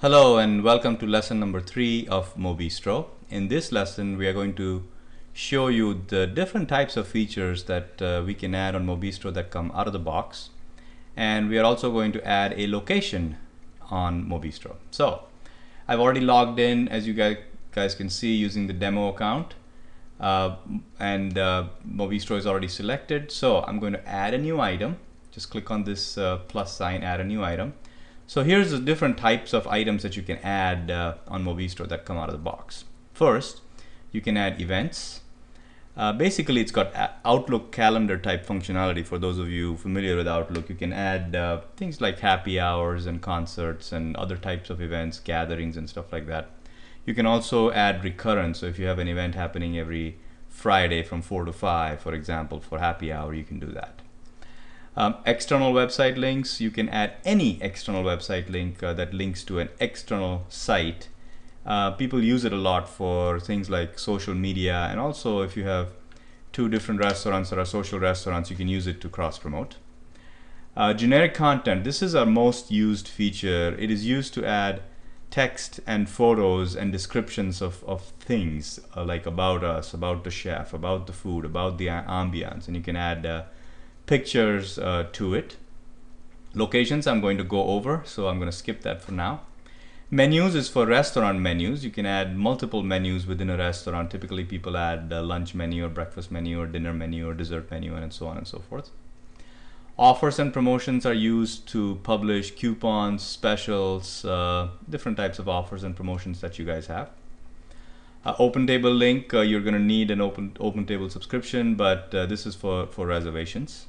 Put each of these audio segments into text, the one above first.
Hello and welcome to lesson number 3 of moBistro. In this lesson we are going to show you the different types of features that we can add on moBistro that come out of the box, and we are also going to add a location on moBistro. So I've already logged in, as you guys can see, using the demo account, and moBistro is already selected. So I'm going to add a new item. Just click on this plus sign, add a new item. So here's the different types of items that you can add on moBistro that come out of the box. First, you can add events. Basically, it's got Outlook calendar type functionality. For those of you familiar with Outlook, you can add things like happy hours and concerts and other types of events, gatherings and stuff like that. You can also add recurrence. So if you have an event happening every Friday from 4 to 5, for example, for happy hour, you can do that. External website links, you can add any external website link that links to an external site. People use it a lot for things like social media, and also if you have two different restaurants that are social restaurants, you can use it to cross promote. Generic content, this is our most used feature. It is used to add text and photos and descriptions of things like about us, about the chef, about the food, about the ambiance, and you can add pictures to it. Locations I'm going to go over, so I'm going to skip that for now. Menus is for restaurant menus. You can add multiple menus within a restaurant. Typically people add a lunch menu or breakfast menu or dinner menu or dessert menu and so on and so forth. Offers and promotions are used to publish coupons, specials, different types of offers and promotions that you guys have. Open table link, you're going to need an open table subscription, but this is for reservations.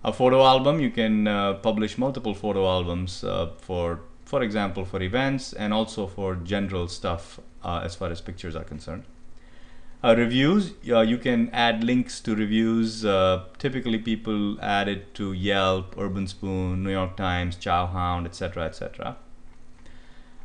A photo album, you can publish multiple photo albums for example for events and also for general stuff as far as pictures are concerned. Reviews, you can add links to reviews. Typically people add it to Yelp, Urban Spoon, New York Times, Chowhound, etc., etc.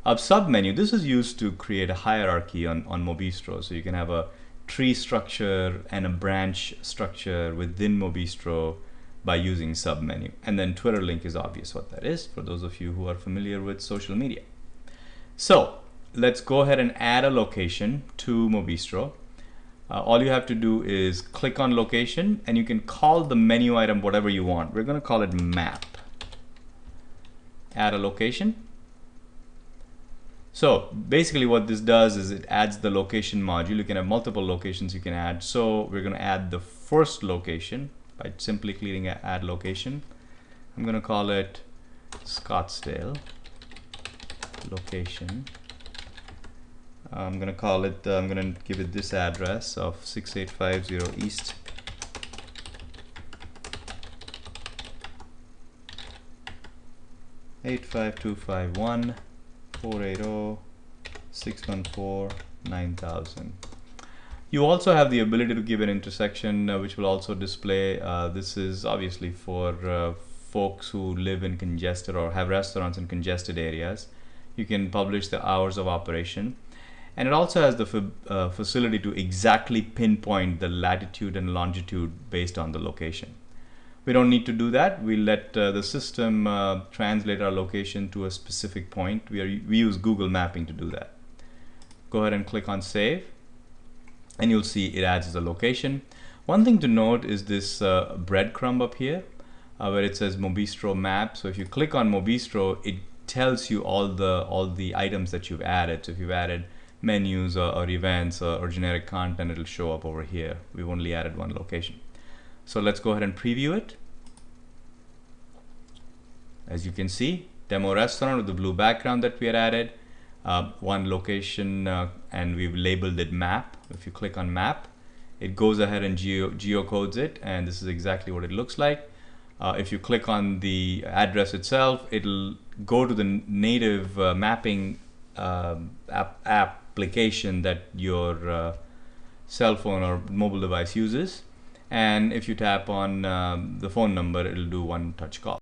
A submenu, this is used to create a hierarchy on moBistro. So you can have a tree structure and a branch structure within moBistro by using submenu. And then Twitter link is obvious what that is for those of you who are familiar with social media. So let's go ahead and add a location to moBistro. All you have to do is click on location, and you can call the menu item whatever you want. We're going to call it map. Add a location. So basically what this does is it adds the location module. You can have multiple locations you can add. So we're going to add the first location by simply clicking add location. I'm going to call it Scottsdale location. I'm going to call it, I'm going to give it this address of 6850 East (85251) 480-614-9000. You also have the ability to give an intersection which will also display. This is obviously for folks who live in congested or have restaurants in congested areas. You can publish the hours of operation, and it also has the facility to exactly pinpoint the latitude and longitude based on the location. We don't need to do that. We let the system translate our location to a specific point. We use Google Mapping to do that. Go ahead and click on save, and you'll see it adds the location. One thing to note is this breadcrumb up here where it says moBistro map. So if you click on moBistro, it tells you all the items that you've added. So if you've added menus or events or generic content, it'll show up over here. We've only added one location. So let's go ahead and preview it. As you can see, demo restaurant with the blue background that we had added, one location, and we've labeled it map. If you click on map, it goes ahead and geocodes it, and this is exactly what it looks like. If you click on the address itself, it'll go to the native mapping application that your cell phone or mobile device uses. And if you tap on the phone number, it'll do one touch call.